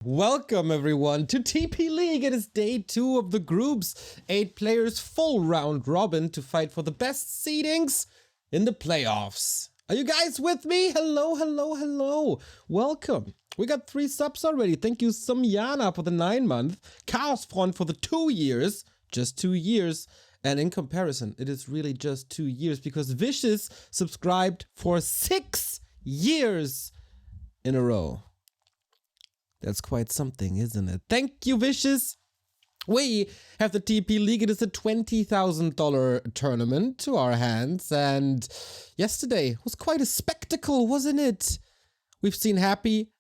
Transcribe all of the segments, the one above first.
Welcome everyone to TP League. It is day 2 of the groups. 8 players, full round robin to fight for the best seedings in the playoffs. Are you guys with me? Hello. Welcome. We got 3 subs already. Thank you Samyana for the 9-month. Chaos Front for the 2 years. Just 2 years. And in comparison, it is really just 2 years because Vicious subscribed for 6 years in a row. That's quite something, isn't it? Thank you, Vicious. We have the TP League. It is a $20,000 tournament to our hands. And yesterday was quite a spectacle, wasn't it? We've seen Happy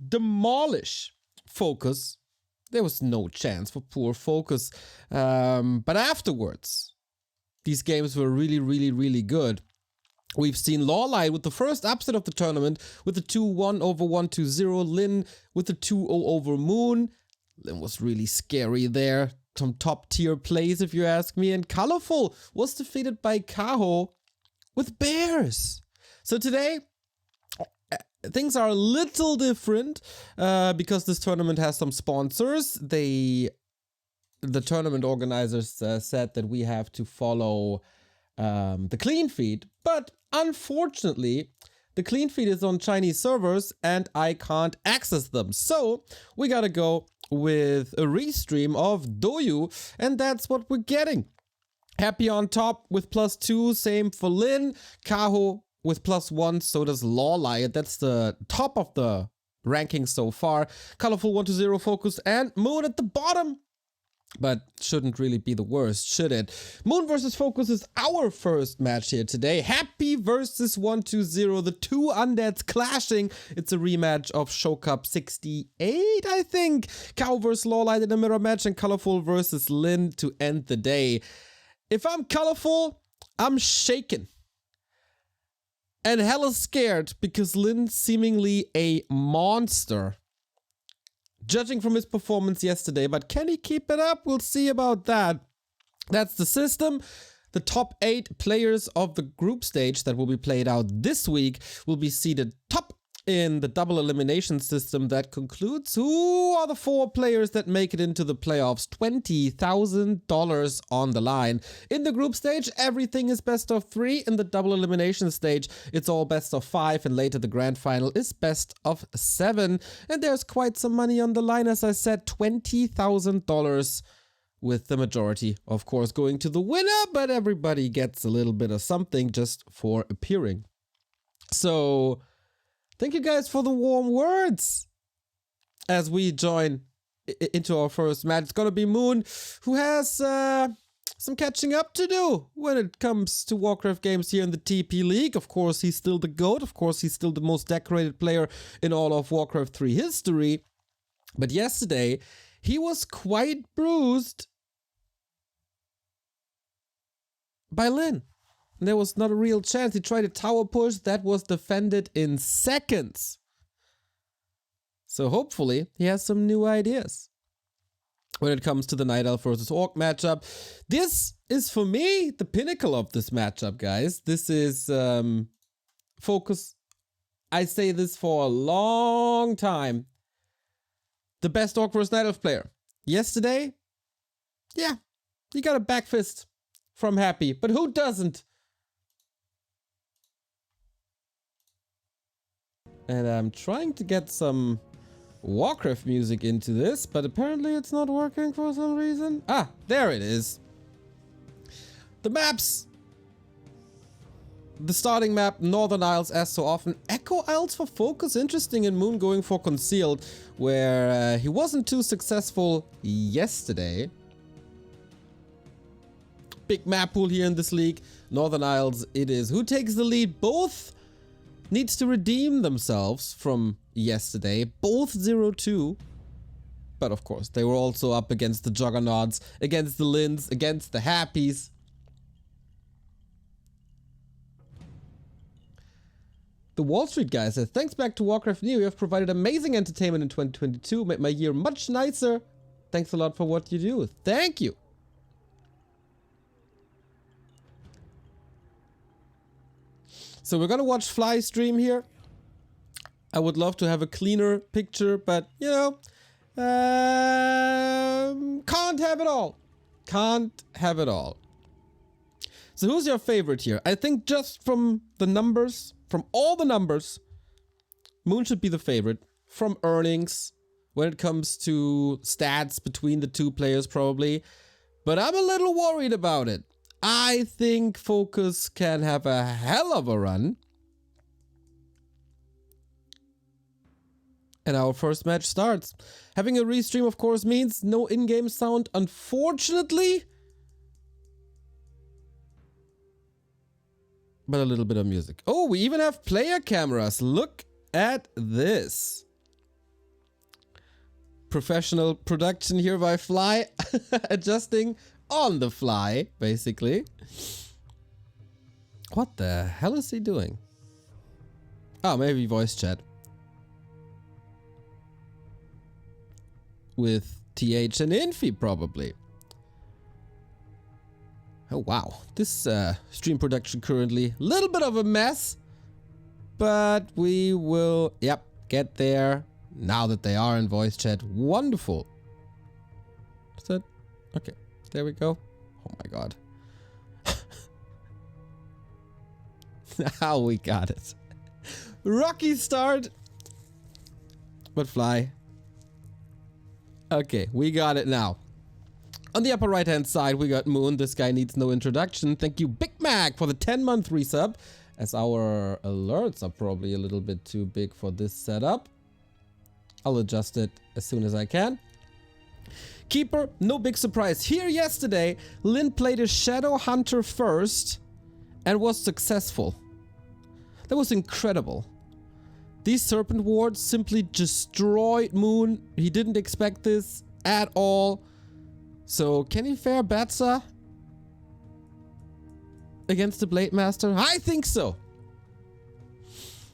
demolish FoCuS. There was no chance for poor FoCuS. But afterwards, these games were really good. We've seen Lawlight with the first upset of the tournament with the 2-1 over 1-2-0. Lin with the 2-0 over Moon. Lin was really scary there. Some top tier plays if you ask me. And Colorful was defeated by Kaho with Bears. So today, things are a little different because this tournament has some sponsors. The tournament organizers said that we have to follow the clean feed, but unfortunately the clean feed is on Chinese servers and I can't access them, so we gotta go with a restream of Doyu, and that's what we're getting. Happy on top with +2, same for Lin. Kaho with +1, so does Lawlight. That's the top of the ranking so far. Colorful 1-0 FoCuS and Moon at the bottom. But shouldn't really be the worst, should it? Moon versus FoCuS is our first match here today. Happy versus 1-2-0. The 2 undeads clashing. It's a rematch of Show Cup 68, I think. Cow versus Lawlight in a mirror match, and Colorful versus Lin to end the day. If I'm Colorful, I'm shaken. And hella scared because Lin's seemingly a monster. Judging from his performance yesterday, but can he keep it up? We'll see about that. That's the system. The top 8 players of the group stage that will be played out this week will be seeded top in the double elimination system that concludes who are the 4 players that make it into the playoffs. $20,000 on the line. In the group stage, everything is best of 3. In the double elimination stage, it's all best of 5, and later the grand final is best of 7. And there's quite some money on the line, as I said, $20,000, with the majority, of course, going to the winner, but everybody gets a little bit of something just for appearing. So thank you guys for the warm words as we join into our first match. It's gonna be Moon, who has some catching up to do when it comes to Warcraft games here in the TP League. Of course, he's still the GOAT. Of course, he's still the most decorated player in all of Warcraft 3 history. But yesterday, he was quite bruised by Lin. There was not a real chance. He tried a tower push that was defended in seconds. So hopefully he has some new ideas when it comes to the Night Elf versus Orc matchup. This is, for me, the pinnacle of this matchup, guys. This is FoCuS. I say this for a long time. The best Orc versus Night Elf player. Yesterday, yeah, he got a back fist from Happy, but who doesn't? And I'm trying to get some Warcraft music into this, but apparently it's not working for some reason. Ah, there it is. The maps. The starting map, Northern Isles as so often. Echo Isles for FoCuS, interesting, and Moon going for Concealed, where he wasn't too successful yesterday. Big map pool here in this league. Northern Isles it is. Who takes the lead? Both needs to redeem themselves from yesterday. Both 0-2. But of course, they were also up against the Juggernauts, against the Lins, against the Happies. The Wall Street guy says, thanks back to Warcraft New, you have provided amazing entertainment in 2022, made my year much nicer. Thanks a lot for what you do. Thank you. So we're gonna watch Fly stream here. I would love to have a cleaner picture, but you know, Can't have it all. Can't have it all. So who's your favorite here? I think just from the numbers, from all the numbers, Moon should be the favorite. From earnings, when it comes to stats between the two players probably. But I'm a little worried about it. I think FoCuS can have a hell of a run. And our first match starts. Having a restream, of course, means no in-game sound, unfortunately. But a little bit of music. Oh, we even have player cameras. Look at this. Professional production here by Fly. Adjusting on the fly, basically. What the hell is he doing? Oh, maybe voice chat. With TH and Infi, probably. Oh, wow. This stream production currently, a little bit of a mess. But we will, yep, get there now that they are in voice chat. Wonderful. Is that? Okay, there we go. Oh my god. Now we got it. Rocky start. But Fly. Okay, we got it now. On the upper right hand side, we got Moon. This guy needs no introduction. Thank you, Big Mac, for the 10-month resub. As our alerts are probably a little bit too big for this setup. I'll adjust it as soon as I can. Keeper, no big surprise. Here yesterday, Lin played a Shadow Hunter first and was successful. That was incredible. These Serpent Wards simply destroyed Moon. He didn't expect this at all. So can he fare better against the Blade Master? I think so.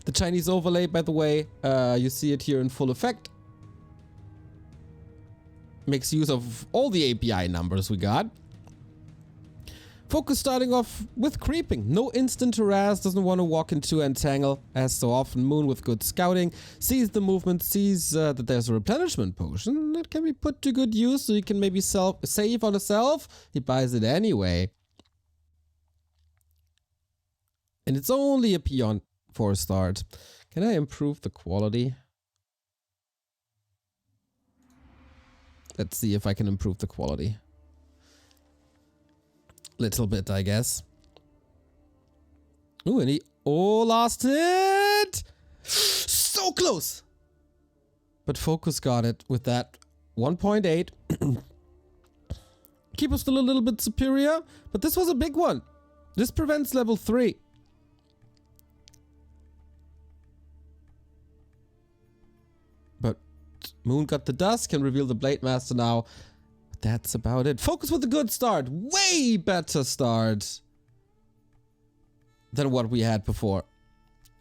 The Chinese overlay, by the way, you see it here in full effect. Makes use of all the API numbers we got. FoCuS starting off with creeping. No instant harass, doesn't want to walk into entangle as so often. Moon with good scouting, sees the movement, sees that there's a replenishment potion that can be put to good use, so he can maybe save on himself. He buys it anyway. And it's only a peon for a start. Can I improve the quality? Let's see if I can improve the quality. Little bit, I guess. Ooh, and he lost it! So close! But FoCuS got it with that 1.8. Keeper's still a little bit superior, but this was a big one. This prevents level 3. But Moon got the dust, can reveal the Blade Master now. That's about it. FoCuS with a good start. Way better start than what we had before.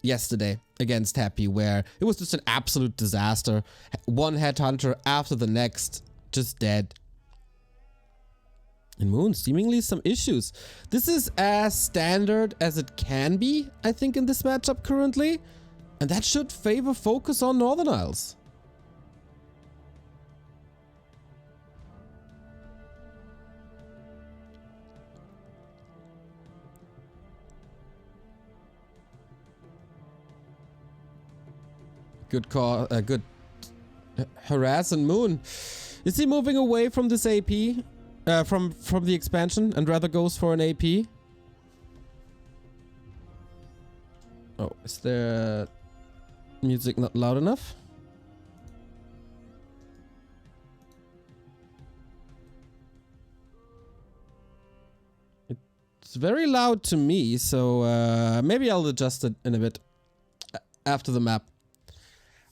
Yesterday against Happy, where it was just an absolute disaster. One headhunter after the next. Just dead. And Moon, seemingly some issues. This is as standard as it can be, I think, in this matchup currently. And that should favor FoCuS on Northern Isles. Good call, good harass and Moon. Is he moving away from this AP? From the expansion and rather goes for an AP? Oh, is there music not loud enough? It's very loud to me, so maybe I'll adjust it in a bit after the map.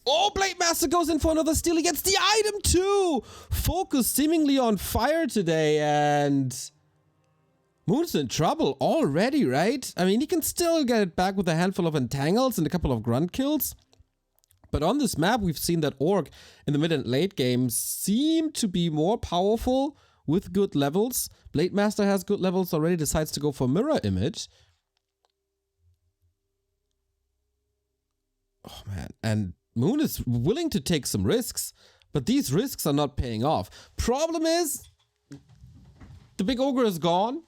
Oh, Blade Master goes in for another steal. He gets the item too. FoCuS seemingly on fire today, and Moon's in trouble already, right? I mean, he can still get it back with a handful of entangles and a couple of grunt kills. But on this map, we've seen that ORC in the mid and late game seem to be more powerful with good levels. Blade Master has good levels already, decides to go for mirror image. Oh man, and Moon is willing to take some risks. But these risks are not paying off. Problem is, the big ogre is gone.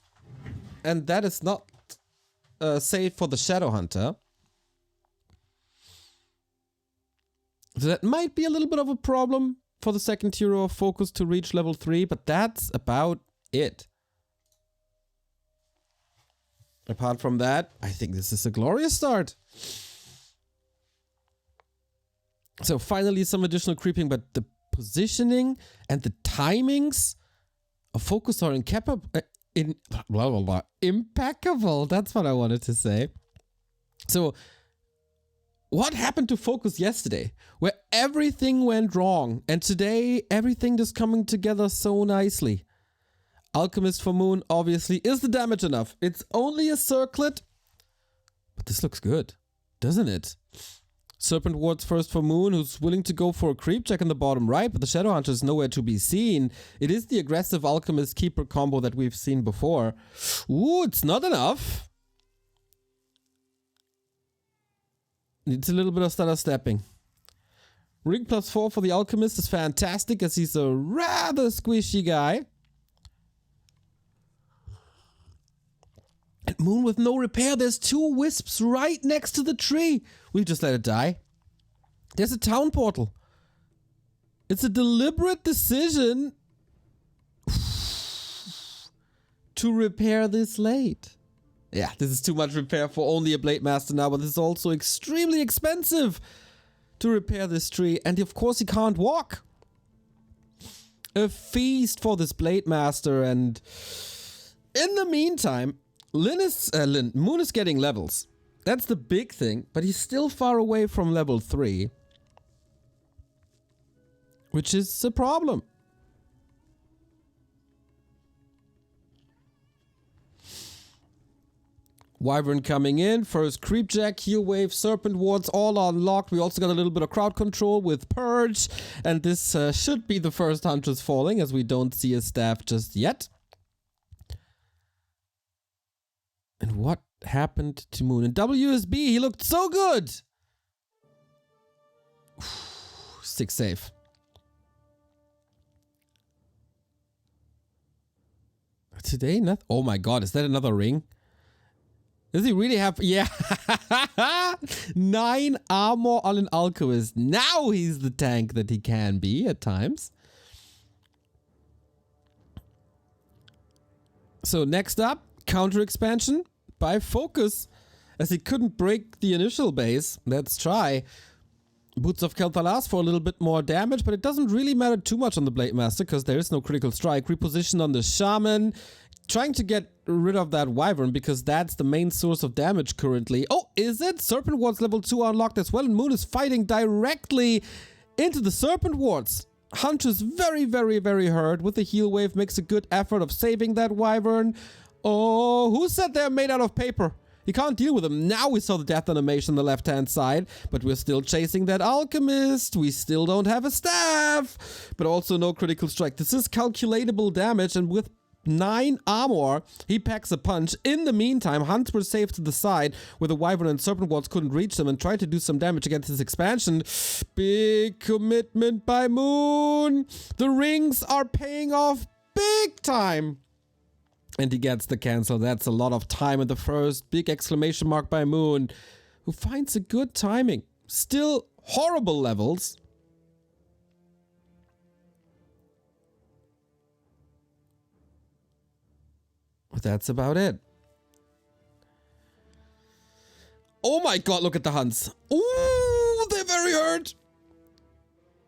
And that is not safe for the Shadow Hunter. So that might be a little bit of a problem for the second hero of FoCuS to reach level 3. But that's about it. Apart from that, I think this is a glorious start. So finally some additional creeping, but the positioning and the timings of FoCuS are impeccable. That's what I wanted to say. So what happened to FoCuS yesterday? Where everything went wrong, and today everything just coming together so nicely. Alchemist for Moon, obviously. Is the damage enough? It's only a circlet. But this looks good, doesn't it? Serpent Wards first for Moon, who's willing to go for a creep check in the bottom right, but the Shadow Hunter is nowhere to be seen. It is the aggressive Alchemist Keeper combo that we've seen before. Ooh, it's not enough. Needs a little bit of stutter stepping. Ring +4 for the Alchemist is fantastic, as he's a rather squishy guy. And Moon with no repair. There's 2 wisps right next to the tree. We just let it die. There's a town portal. It's a deliberate decision to repair this late. Yeah, this is too much repair for only a Blade Master now, but this is also extremely expensive to repair this tree. And of course he can't walk. A feast for this Blade Master. And in the meantime, Moon is getting levels. That's the big thing, but he's still far away from level 3. Which is a problem. Wyvern coming in, first Creep Jack, Heal Wave, Serpent Wards, all unlocked. We also got a little bit of crowd control with Purge. And this should be the first Huntress falling, as we don't see a staff just yet. And what happened to Moon? In WSB, he looked so good! 6 save. Today, nothing. Oh my god, is that another ring? Does he really have... Yeah. 9 armor on an Alchemist. Now he's the tank that he can be at times. So next up, counter expansion by FoCuS. As he couldn't break the initial base. Let's try. Boots of Kel'Thalas for a little bit more damage, but it doesn't really matter too much on the Blade Master because there is no critical strike. Reposition on the Shaman. Trying to get rid of that Wyvern because that's the main source of damage currently. Oh, is it? Serpent Wards level 2 unlocked as well, and Moon is fighting directly into the Serpent Wards. Huntress very, very, very hurt with the Heal Wave. Makes a good effort of saving that Wyvern. Oh, who said they're made out of paper? You can't deal with them. Now we saw the death animation on the left-hand side, but we're still chasing that Alchemist. We still don't have a staff, but also no critical strike. This is calculatable damage, and with 9 armor, he packs a punch. In the meantime, Hunts were safe to the side, where the Wyvern and Serpent Wards couldn't reach them, and tried to do some damage against his expansion. Big commitment by Moon. The rings are paying off big time. And he gets the cancel. That's a lot of time in the first. Big exclamation mark by Moon, who finds a good timing. Still horrible levels. But that's about it. Oh my god, look at the Hunts. Ooh, they're very hurt.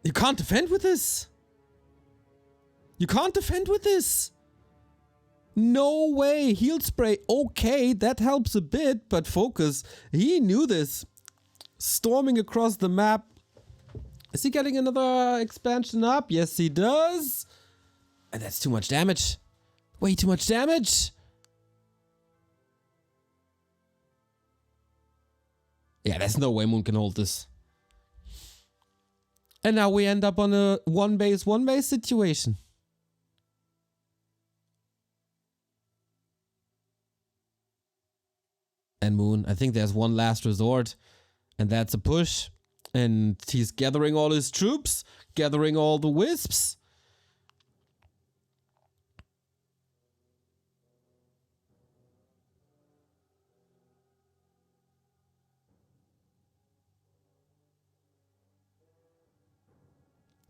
You can't defend with this. You can't defend with this. No way. Heal spray. Okay, that helps a bit, but FoCuS, he knew this. Storming across the map. Is he getting another expansion up? Yes, he does. And that's too much damage. Way too much damage. Yeah, there's no way Moon can hold this. And now we end up on a one base situation. And Moon, I think there's one last resort, and that's a push. And he's gathering all his troops, gathering all the wisps.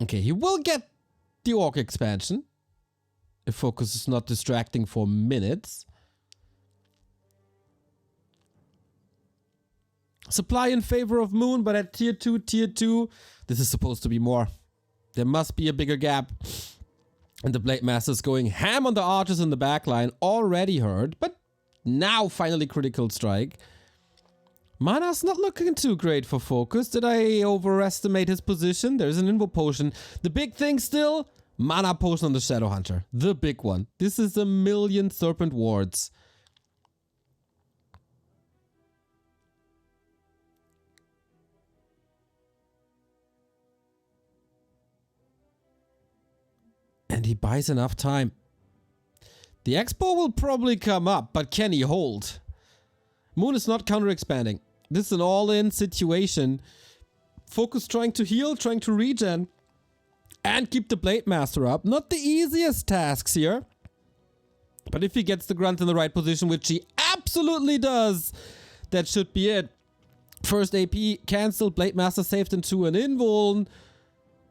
Okay, he will get the Orc expansion if FoCuS is not distracting for minutes. Supply in favor of Moon, but at tier 2, this is supposed to be more. There must be a bigger gap. And the Blade Master's going ham on the archers in the backline. Already heard, but now finally critical strike. Mana's not looking too great for FoCuS. Did I overestimate his position? There's an Invo Potion. The big thing still, Mana Potion on the Shadow Hunter. The big one. This is 1,000,000 Serpent Wards. And he buys enough time. The Expo will probably come up, but can he hold? Moon is not counter-expanding. This is an all-in situation. FoCuS trying to heal, trying to regen. And keep the Blade Master up. Not the easiest tasks here. But if he gets the Grunt in the right position, which he absolutely does, that should be it. First AP cancelled, Blade Master saved into an invuln.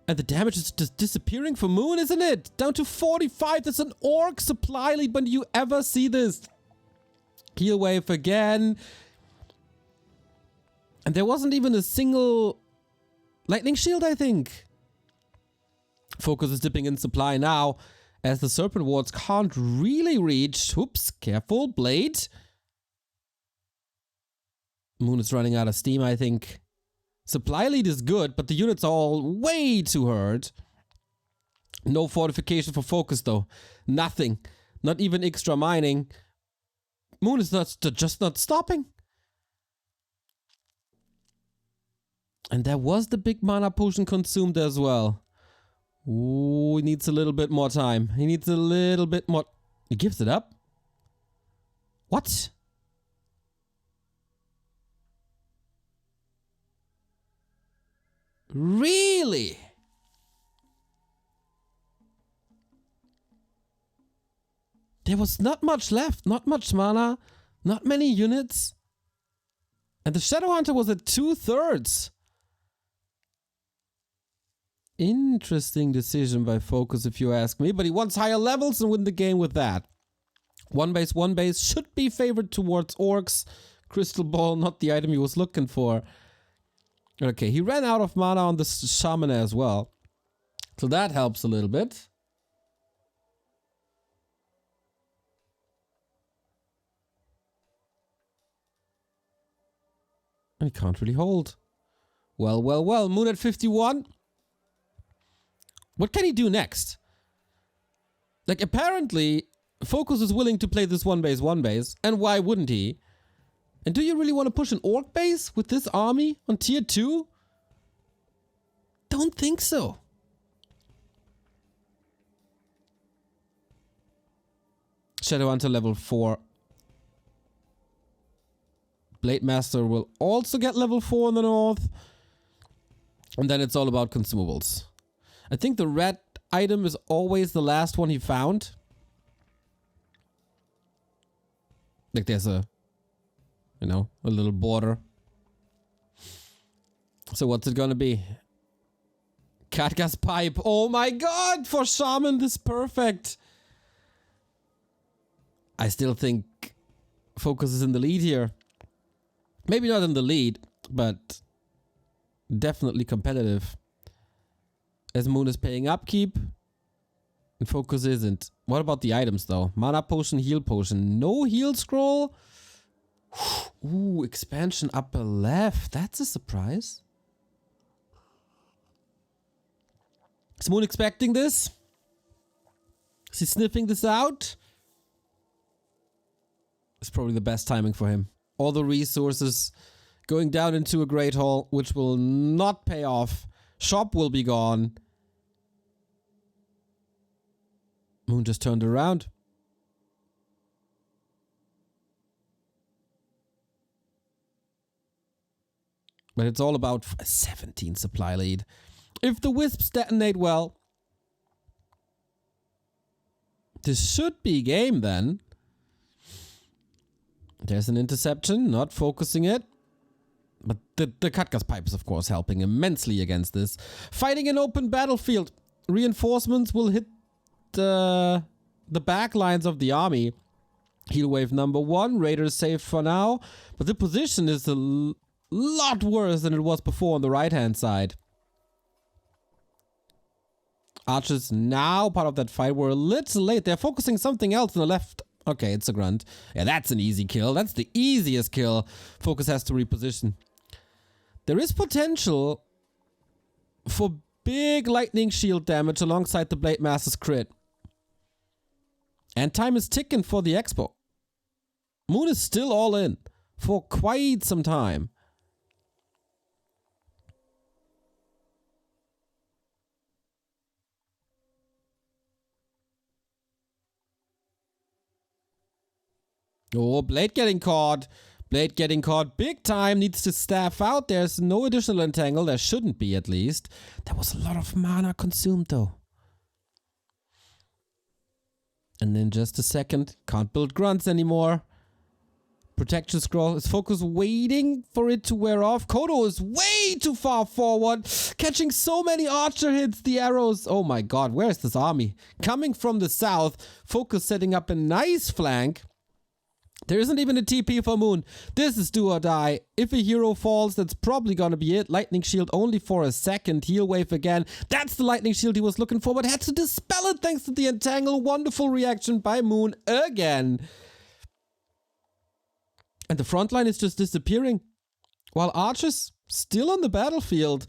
And the damage is just disappearing for Moon, isn't it? Down to 45. That's an Orc supply lead. When do you ever see this? Heal wave again. And there wasn't even a single lightning shield, I think. FoCuS is dipping in supply now, as the Serpent Wards can't really reach. Oops, careful, Blade. Moon is running out of steam, I think. Supply lead is good, but the units are all way too hurt. No fortification for FoCuS though. Nothing. Not even extra mining. Moon is just not stopping. And there was the big mana potion consumed as well. Ooh, he needs a little bit more time. He needs a little bit more. He gives it up? What? Really? There was not much left, not much mana, not many units. And the Shadow Hunter was at 2/3. Interesting decision by FoCuS if you ask me, but he wants higher levels and win the game with that. One base should be favored towards Orcs. Crystal Ball, not the item he was looking for. Okay, he ran out of mana on the Shaman as well. So that helps a little bit. And he can't really hold. Well. Moon at 51. What can he do next? Like, apparently, FoCuS is willing to play this one base. And why wouldn't he? And do you really want to push an Orc base with this army on tier 2? Don't think so. Shadow Hunter level 4. Blade Master will also get level 4 in the north. And then it's all about consumables. I think the red item is always the last one he found. Like there's a, you know, a little border. So what's it gonna be? Katga's pipe. Oh my god! For Shaman, this is perfect. I still think FoCuS is in the lead here. Maybe not in the lead, but definitely competitive. As Moon is paying upkeep, and FoCuS isn't. What about the items though? Mana potion, heal potion. No heal scroll? Ooh, expansion upper left. That's a surprise. Is Moon expecting this? Is he sniffing this out? It's probably the best timing for him. All the resources going down into a Great Hall, which will not pay off. Shop will be gone. Moon just turned around. But it's all about a 17 supply lead. If the Wisps detonate well, this should be game then. There's an interception, not focusing it. But the CORSAIR pipe is of course helping immensely against this. Fighting an open battlefield. Reinforcements will hit the back lines of the army. Heal wave number 1. Raiders safe for now. But the position is a lot worse than it was before on the right hand side. Archers now part of that fight. We're a little late. They're focusing something else on the left. Okay, it's a grunt. Yeah, that's an easy kill. That's the easiest kill. FoCuS has to reposition. There is potential for big lightning shield damage alongside the Blade Master's crit. And time is ticking for the Expo. Moon is still all in for quite some time. Oh, Blade getting caught. Blade getting caught big time. Needs to staff out. There's no additional entangle. There shouldn't be, at least. There was a lot of mana consumed, though. And in just a second, can't build grunts anymore. Protection scroll. Is FoCuS waiting for it to wear off? Kodo is way too far forward. Catching so many archer hits. The arrows. Oh my god, where is this army? Coming from the south. FoCuS setting up a nice flank. There isn't even a TP for Moon. This is do or die. If a hero falls, that's probably gonna be it. Lightning shield only for a second. Heal wave again. That's the lightning shield he was looking for, but had to dispel it thanks to the entangle. Wonderful reaction by Moon again. And the front line is just disappearing. While Archers still on the battlefield.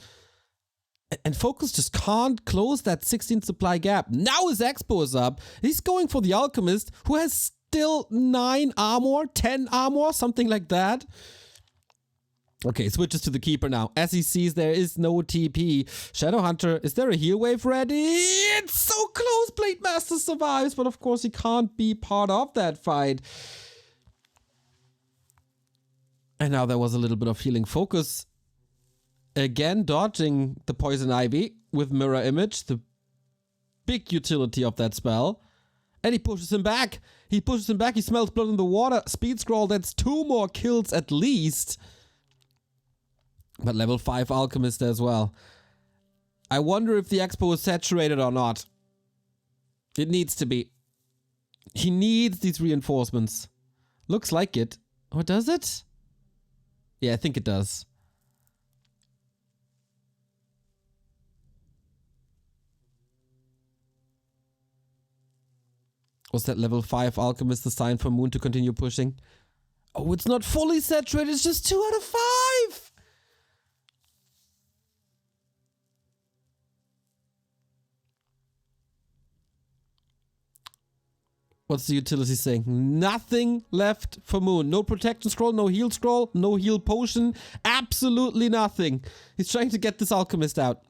And FoCuS just can't close that 16 supply gap. Now his Expo is up. He's going for the Alchemist, who has still 9 armor, 10 armor, something like that. Okay, switches to the Keeper now. As he sees there is no TP. Shadowhunter, is there a heal wave ready? It's so close! Blade Master survives, but of course he can't be part of that fight. And now there was a little bit of healing. FoCuS again dodging the Poison Ivy with Mirror Image, the big utility of that spell. And he pushes him back. He pushes him back. He smells blood in the water. Speed scroll, that's 2 more kills at least. But level 5 Alchemist as well. I wonder if the Expo is saturated or not. It needs to be. He needs these reinforcements. Looks like it. Or does it? Yeah, I think it does. Was that level 5 Alchemist the sign for Moon to continue pushing? Oh, it's not fully saturated. It's just 2 out of 5. What's the utility saying? Nothing left for Moon. No protection scroll, no heal scroll, no heal potion. Absolutely nothing. He's trying to get this Alchemist out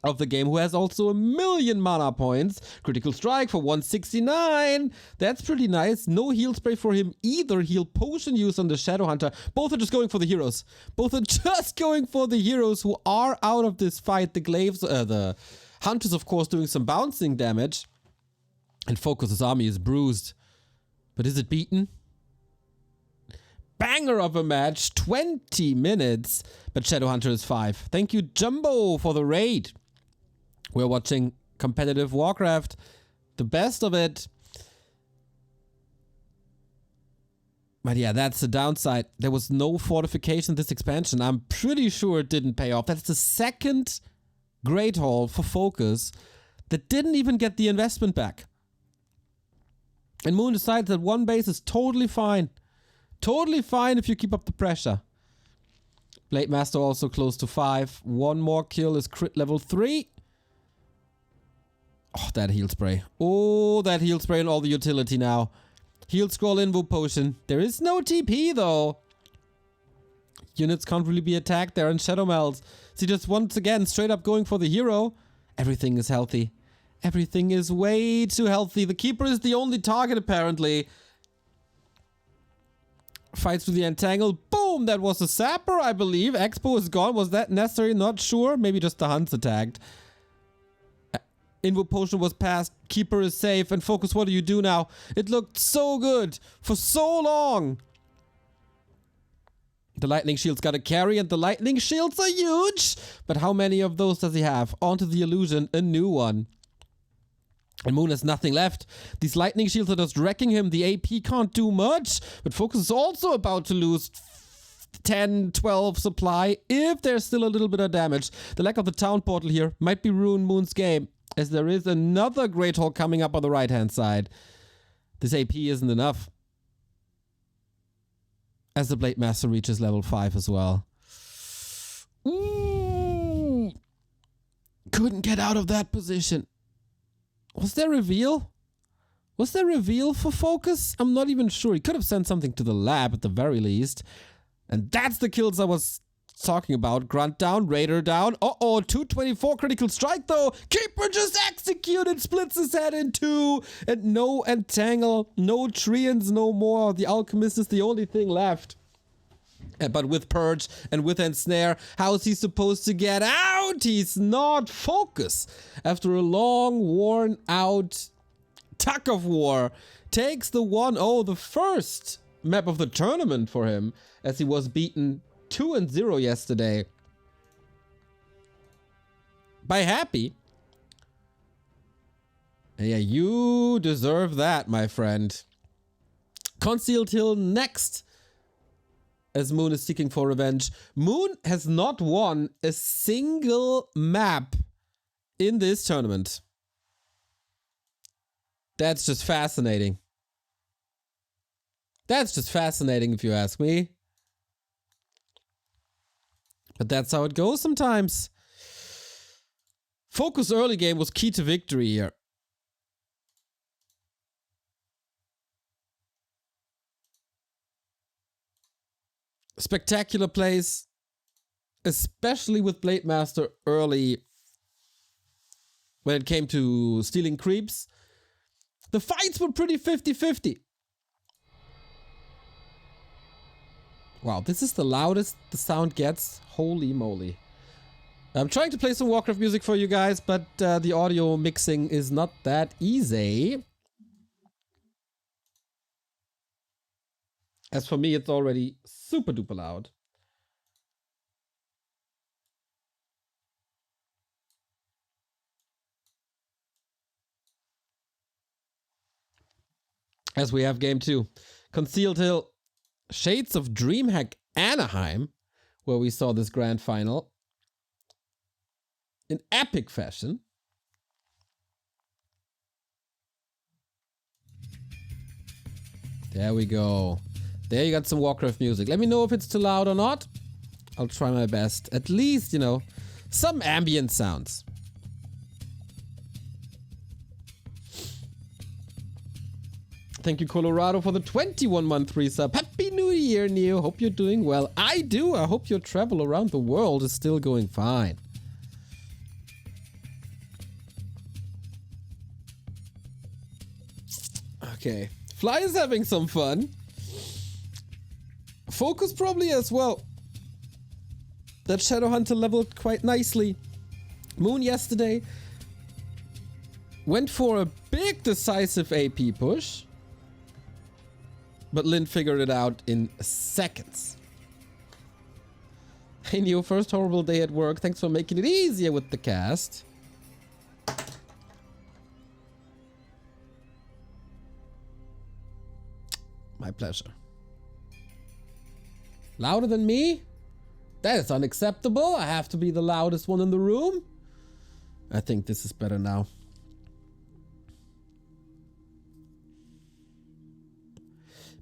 of the game, who has also 1,000,000 mana points. Critical strike for 169. That's pretty nice. No heal spray for him either. Heal potion use on the Shadowhunter. Both are just going for the heroes. Both are just going for the heroes who are out of this fight. The glaives, the hunters, of course, doing some bouncing damage. And FoCuS's army is bruised. But is it beaten? Banger of a match. 20 minutes. But Shadowhunter is 5. Thank you, Jumbo, for the raid. We're watching competitive Warcraft. The best of it. But yeah, that's the downside. There was no fortification this expansion. I'm pretty sure it didn't pay off. That's the second Great Hall for FoCuS that didn't even get the investment back. And Moon decides that one base is totally fine. Totally fine if you keep up the pressure. Blade Master also close to 5. One more kill is crit level 3. Oh, that heal spray. Oh, that heal spray and all the utility now. Heal scroll, invo potion. There is no TP though. Units can't really be attacked. They're in Shadow Meld. See, just once again, straight up going for the hero. Everything is healthy. Everything is way too healthy. The Keeper is the only target apparently. Fights with the entangle. Boom! Boom! That was a sapper, I believe. Expo is gone. Was that necessary? Not sure. Maybe just the Hunts attacked. Invo potion was passed. Keeper is safe. And FoCuS, what do you do now? It looked so good for so long. The lightning shields got a carry, and the lightning shields are huge. But how many of those does he have? Onto the illusion, a new one. And Moon has nothing left. These lightning shields are just wrecking him. The AP can't do much. But FoCuS is also about to lose 10, 12 supply if there's still a little bit of damage. The lack of the town portal here might be ruin Moon's game, as there is another Great Hall coming up on the right-hand side. This AP isn't enough. As the Blade Master reaches level 5 as well. Ooh. Couldn't get out of that position. Was there reveal? Was there reveal for FoCuS? I'm not even sure. He could have sent something to the lab at the very least. And that's the kills I was talking about. Grunt down, Raider down. Uh-oh, 224 critical strike though. Keeper just executed, splits his head in two. And no entangle, no treants no more. The Alchemist is the only thing left. But with Purge and with Ensnare, how is he supposed to get out? He's not. FoCuS, after a long, worn out tug of war, takes the 1-0, the first map of the tournament for him, as he was beaten 2-0 yesterday by Happy. And yeah, you deserve that, my friend. Concealed Hill next, as Moon is seeking for revenge. Moon has not won a single map in this tournament. That's just fascinating. That's just fascinating if you ask me. But that's how it goes sometimes. FoCuS early game was key to victory here. Spectacular plays, especially with Blade Master early when it came to stealing creeps. The fights were pretty 50-50. Wow, this is the loudest the sound gets. Holy moly. I'm trying to play some Warcraft music for you guys, but the audio mixing is not that easy. As for me, it's already super duper loud. As we have game 2. Concealed Hill, Shades of Dreamhack Anaheim, where we saw this grand final in epic fashion. There we go. There you got some Warcraft music. Let me know if it's too loud or not. I'll try my best. At least, you know, some ambient sounds. Thank you, Colorado, for the 21-month resub. Happy New Year, Neo. Hope you're doing well. I do. I hope your travel around the world is still going fine. Okay. Fly is having some fun. FoCuS probably as well. That Shadowhunter leveled quite nicely. Moon yesterday went for a big decisive AP push. But Lin figured it out in seconds. Hey Neo, first horrible day at work. Thanks for making it easier with the cast. My pleasure. Louder than me? That is unacceptable. I have to be the loudest one in the room. I think this is better now.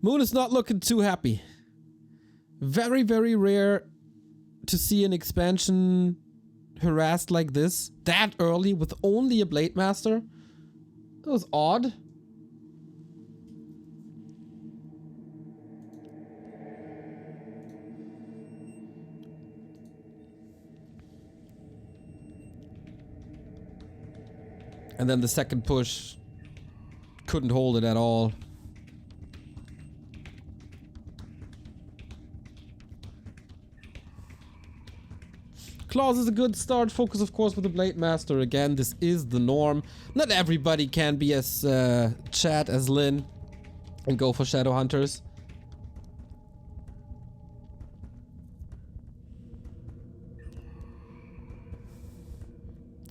Moon is not looking too happy. Very, very rare to see an expansion harassed like this that early with only a Blade Master. That was odd. And then the second push couldn't hold it at all. Claws is a good start. FoCuS, of course, with the Blade Master. Again, this is the norm. Not everybody can be as Chad as Lyn and go for Shadow Hunters.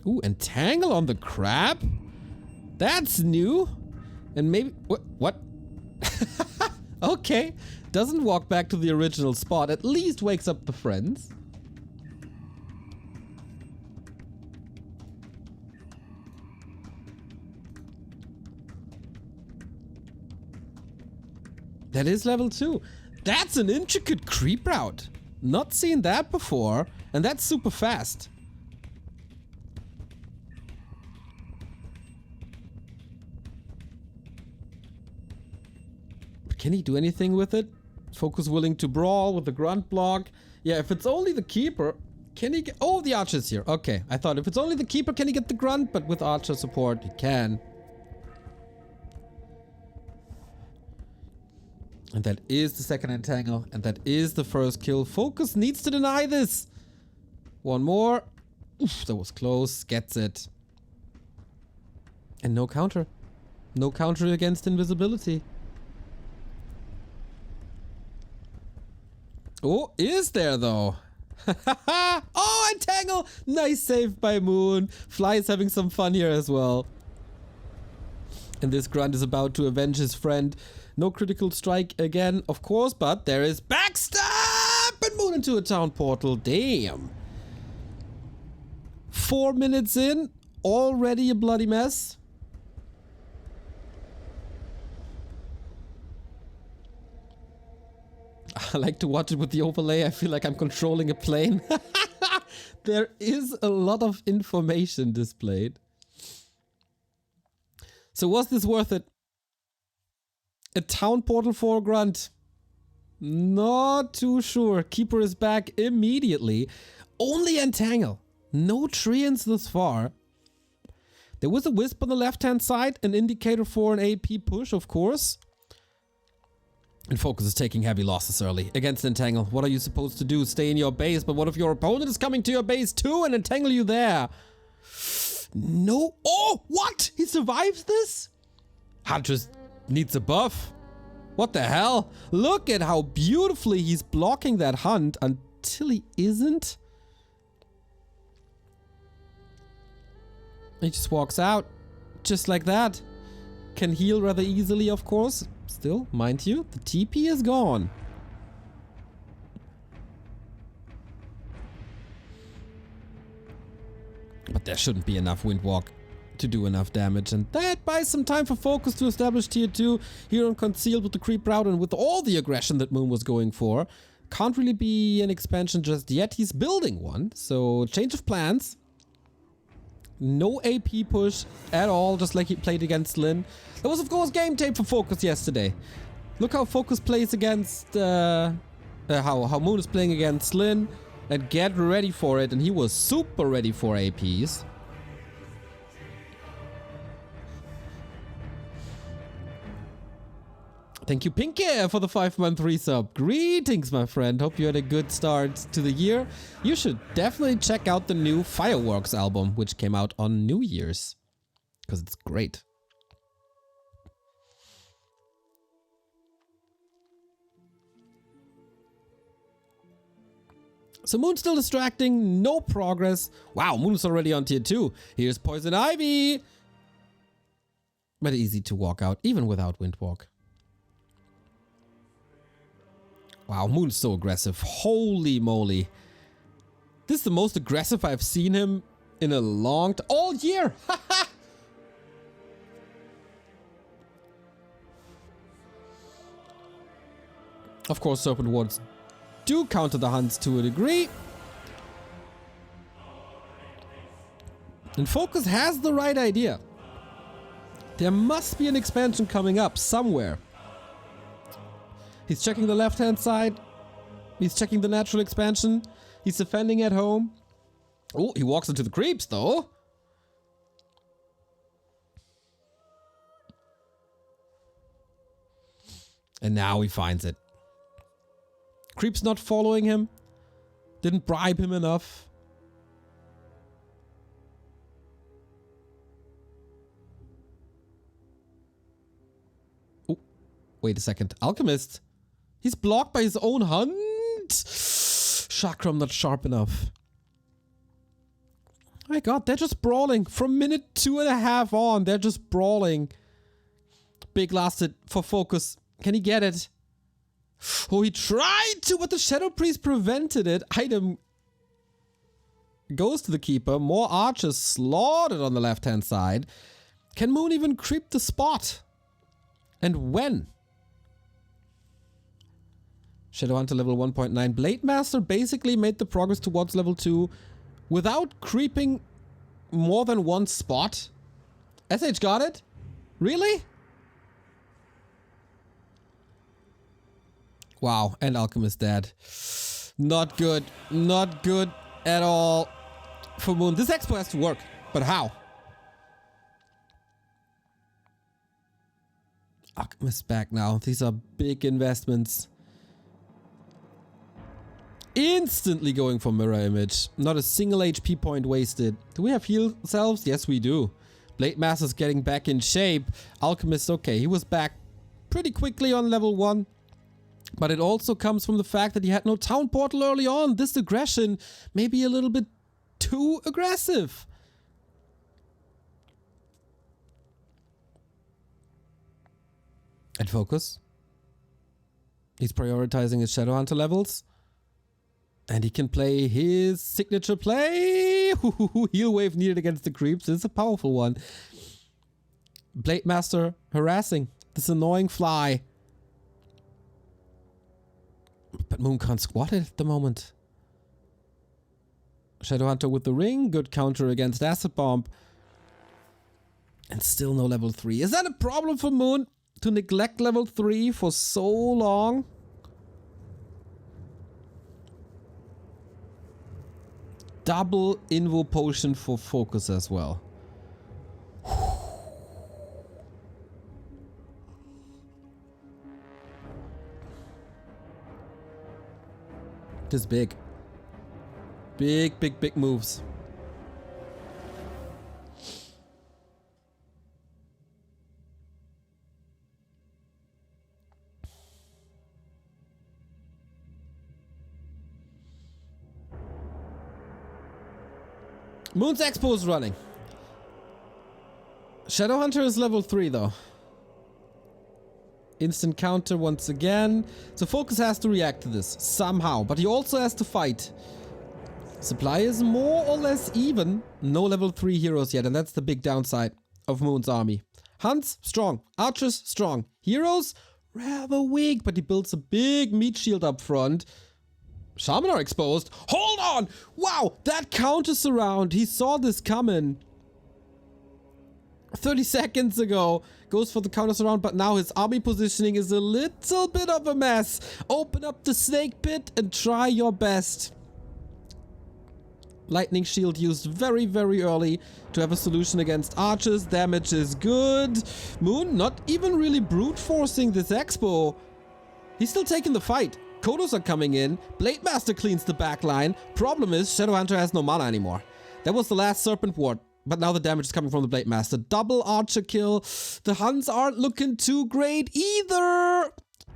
Ooh, Entangle on the crab? That's new. And maybe... What? Okay. Doesn't walk back to the original spot. At least wakes up the friends. That is level 2. That's an intricate creep route. Not seen that before. And that's super fast. But can he do anything with it? FoCuS willing to brawl with the grunt block. Yeah, if it's only the keeper, can he get... Oh, the archer's here. Okay, I thought if it's only the keeper, can he get the grunt? But with archer support, he can. And that is the second entangle. And that is the first kill. FoCuS needs to deny this. One more. Oof, that was close. Gets it. And no counter. No counter against invisibility. Oh, is there though? Oh, entangle! Nice save by Moon. Fly is having some fun here as well. And this grunt is about to avenge his friend. No critical strike again, of course, but there is backstab and Moon into a town portal. Damn. 4 minutes in, already a bloody mess. I like to watch it with the overlay. I feel like I'm controlling a plane. There is a lot of information displayed. So was this worth it? A town portal for a grunt? Not too sure. Keeper is back immediately. Only entangle. No treants thus far. There was a wisp on the left-hand side. An indicator for an AP push, of course. And FoCuS is taking heavy losses early. Against entangle, what are you supposed to do? Stay in your base, but what if your opponent is coming to your base too and entangle you there? No. Oh, what? He survives this? Huntress needs a buff. What the hell? Look at how beautifully he's blocking that hunt until he isn't. He just walks out. Just like that. Can heal rather easily, of course. Still, mind you, the TP is gone. But there shouldn't be enough Windwalk to do enough damage, and that buys some time for FoCuS to establish tier 2 here on Concealed with the creep route and with all the aggression that Moon was going for. Can't really be an expansion just yet. He's building one, so change of plans. No AP push at all, just like he played against Lyn. That was, of course, game tape for FoCuS yesterday. Look how FoCuS plays against... how Moon is playing against Lyn. And get ready for it, and he was super ready for APs. Thank you, Pinky, for the 5-month resub. Greetings, my friend. Hope you had a good start to the year. You should definitely check out the new Fireworks album, which came out on New Year's. Because it's great. So Moon's still distracting, no progress. Wow, Moon's already on tier 2. Here's Poison Ivy. But easy to walk out, even without Windwalk. Wow, Moon's so aggressive. Holy moly. This is the most aggressive I've seen him in a long time. All year! Of course, Serpent Wards do counter the hunts to a degree. And FoCuS has the right idea. There must be an expansion coming up somewhere. He's checking the left-hand side. He's checking the natural expansion. He's defending at home. Oh, he walks into the creeps, though. And now he finds it. Creep's not following him. Didn't bribe him enough. Wait a second. Alchemist. He's blocked by his own hunt. Chakram not sharp enough. Oh my god, they're just brawling. From minute 2.5 on, they're just brawling. Big lasted for FoCuS. Can he get it? Oh, he tried to, but the Shadow Priest prevented it. Item goes to the Keeper. More archers slaughtered on the left-hand side. Can Moon even creep the spot? And when? Shadowhunter level 1.9. Blade Master basically made the progress towards level 2 without creeping more than one spot. SH got it? Really? Wow, and Alchemist dead. Not good. Not good at all for Moon. This expo has to work, but how? Alchemist back now. These are big investments. Instantly going for mirror image. Not a single HP point wasted. Do we have heal selves? Yes, we do. Blade Master's getting back in shape. Alchemist, okay, he was back pretty quickly on level 1. But it also comes from the fact that he had no town portal early on. This aggression may be a little bit too aggressive. And FoCuS. He's prioritizing his Shadowhunter levels. And he can play his signature play. Heal wave needed against the creeps. It's a powerful one. Blade Master harassing this annoying fly. But Moon can't squat it at the moment. Shadowhunter with the ring. Good counter against Acid Bomb. And still no level 3. Is that a problem for Moon? To neglect level 3 for so long? Double Invo Potion for FoCuS as well. This is big. Big moves. Moon's Expo is running. Shadowhunter is level 3 though. Instant counter once again. So FoCuS has to react to this somehow, but he also has to fight. Supply is more or less even. No level 3 heroes yet, and that's the big downside of Moon's army. Hunts, strong. Archers, strong. Heroes, rather weak, but he builds a big meat shield up front. Shaman are exposed. Hold on! Wow, that counters around. He saw this coming 30 seconds ago. Goes for the counters around, but now his army positioning is a little bit of a mess. Open up the snake pit and try your best. Lightning shield used very early to have a solution against archers. Damage is good. Moon not even really brute forcing this expo. He's still taking the fight. Kodos are coming in. Blade Master cleans the back line. Problem is, Shadowhunter has no mana anymore. That was the last Serpent Ward, but now the damage is coming from the Blade Master. Double archer kill. The Huns aren't looking too great either.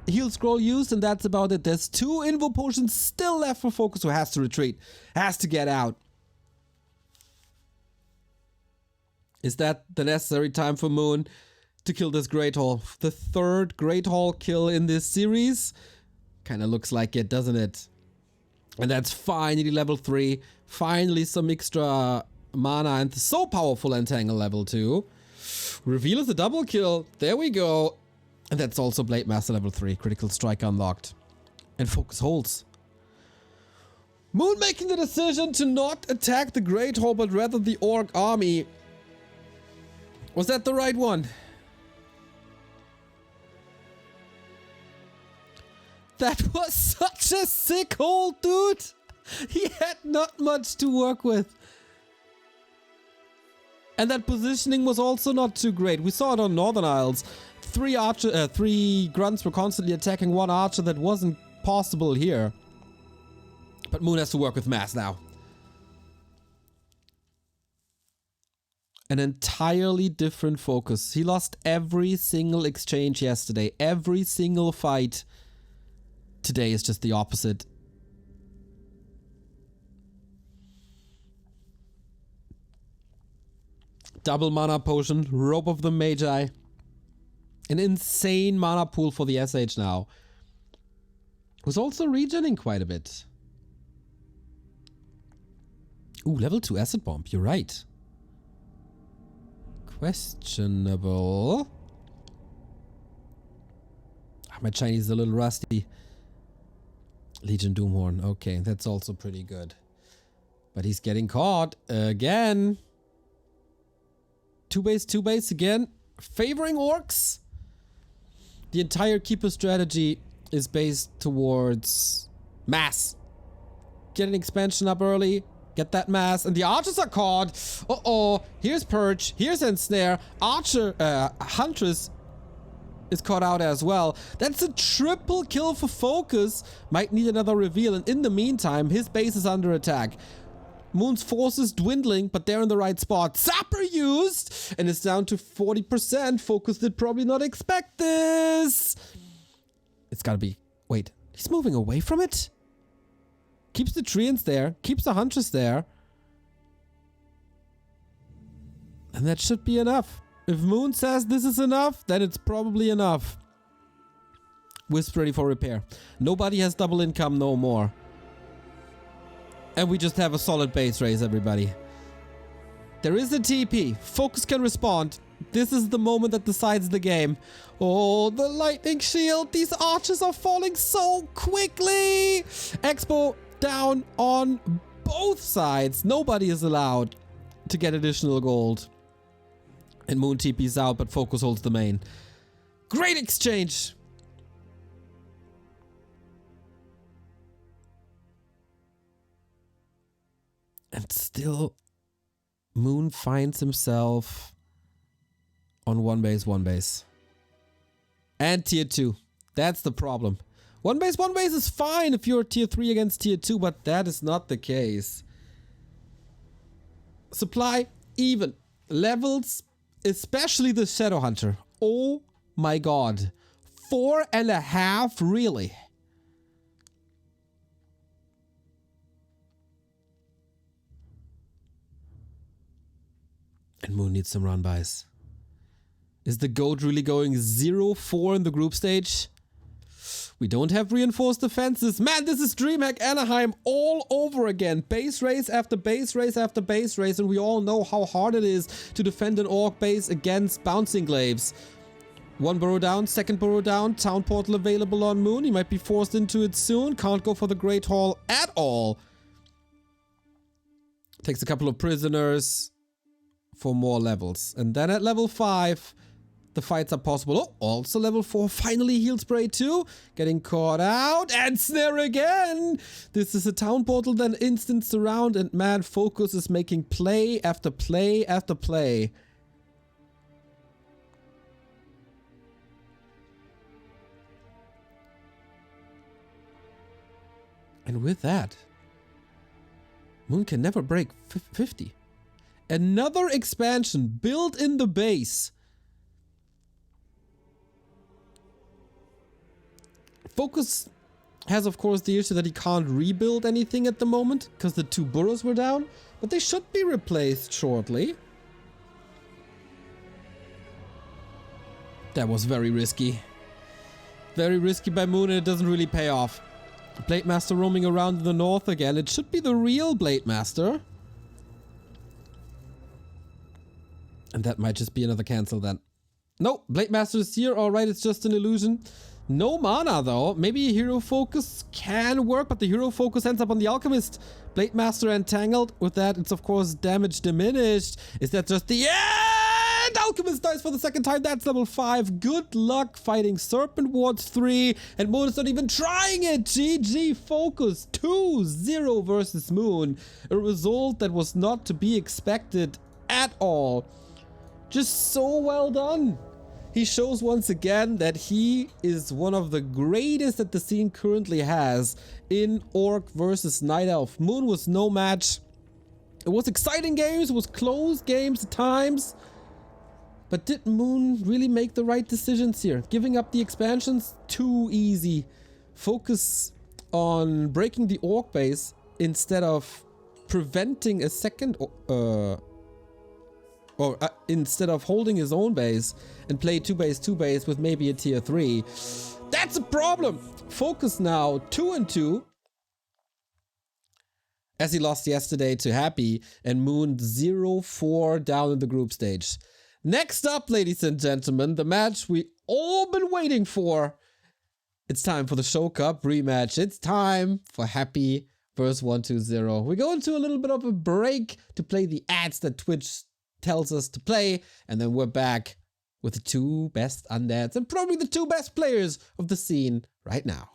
Heal scroll used, and that's about it. There's 2 Invo Potions still left for FoCuS, who has to retreat. Has to get out. Is that the necessary time for Moon to kill this Great Hall? The 3rd Great Hall kill in this series? Kind of looks like it, doesn't it? And that's finally level 3. Finally some extra mana and so powerful Entangle level 2. Reveal is a double kill. There we go. And that's also Blade Master level 3. Critical strike unlocked. And FoCuS holds. Moon making the decision to not attack the Great Hall, but rather the Orc army. Was that the right one? That was such a sick hold, dude. He had not much to work with. And that positioning was also not too great. We saw it on Northern Isles. 3 grunts were constantly attacking 1 archer. That wasn't possible here. But Moon has to work with mass now. an entirely different focus. He lost every single exchange yesterday, every single fight. Today is just the opposite. Double mana potion, Robe of the Magi. An insane mana pool for the SH now. Was also regening quite a bit. Ooh, level 2 acid bomb, you're right. Questionable. My Chinese is a little rusty. Legion Doomhorn, okay, that's also pretty good. But he's getting caught again. Two base again. Favoring orcs. The entire keeper strategy is based towards mass. Get an expansion up early. Get that mass. And the archers are caught. Uh-oh. Here's Purge. Here's Ensnare. Archer, Huntress is caught out as well. That's a triple kill for FoCuS. Might need another reveal. And in the meantime, his base is under attack. Moon's forces dwindling, but they're in the right spot. Sapper used! And it's down to 40%. FoCuS did probably not expect this. It's gotta be... Wait, he's moving away from it? Keeps the Treants there. Keeps the Huntress there. And that should be enough. If Moon says this is enough, then it's probably enough. Wisp ready for repair. Nobody has double income no more. And we just have a solid base race, everybody. There is a TP. FoCuS can respond. This is the moment that decides the game. Oh, the lightning shield. These archers are falling so quickly. Expo down on both sides. Nobody is allowed to get additional gold. And Moon TP's out, but FoCuS holds the main. Great exchange. And still, Moon finds himself on one base. And tier 2. That's the problem. One base is fine if you're tier 3 against tier 2, but that is not the case. Supply, even. Levels, especially the Shadow Hunter. Oh my god. 4.5, really? And Moon needs some run bys. Is the GOAT really going 0-4 in the group stage? We don't have reinforced defenses. Man, this is DreamHack Anaheim all over again. Base race after base race after base race. And we all know how hard it is to defend an orc base against bouncing glaives. One burrow down, second burrow down. Town portal available on Moon. He might be forced into it soon. Can't go for the Great Hall at all. Takes a couple of prisoners for more levels. And then at level 5, the fights are possible. Oh, also level 4. Finally heal spray too. Getting caught out. And snare again. This is a town portal, then instant surround. And man, FoCuS is making play after play after play. And with that, Moon can never break 50. Another expansion built in the base. FoCuS has, of course, the issue that he can't rebuild anything at the moment because the 2 burrows were down, but they should be replaced shortly. That was very risky. Very risky by Moon, and it doesn't really pay off. Blade Master roaming around in the north again. It should be the real Blade Master. And that might just be another cancel then. No, Blade Master is here. Alright, it's just an illusion. No mana though. Maybe a hero focus can work, but the hero focus ends up on the Alchemist. Blade Master entangled. With that, it's of course damage diminished. Is that just the end? Alchemist dies for the second time. That's level 5. Good luck fighting Serpent Ward 3. And Moon is not even trying it. GG FoCuS. 2-0 versus Moon. A result that was not to be expected at all. Just so well done. He shows once again that he is one of the greatest that the scene currently has in Orc versus Night Elf. Moon was no match. It was exciting games, it was close games at times. But did Moon really make the right decisions here? Giving up the expansions? Too easy. Focus on breaking the orc base instead of preventing a second... instead of holding his own base and play 2-base with maybe a tier 3. That's a problem! FoCuS now 2-2. As he lost yesterday to Happy and Moon 0-4 down in the group stage. Next up, ladies and gentlemen, the match we all been waiting for. It's time for the Show Cup rematch. It's time for Happy versus 120. We go into a little bit of a break to play the ads that Twitch tells us to play, and then we're back with the 2 best undeads and probably the 2 best players of the scene right now.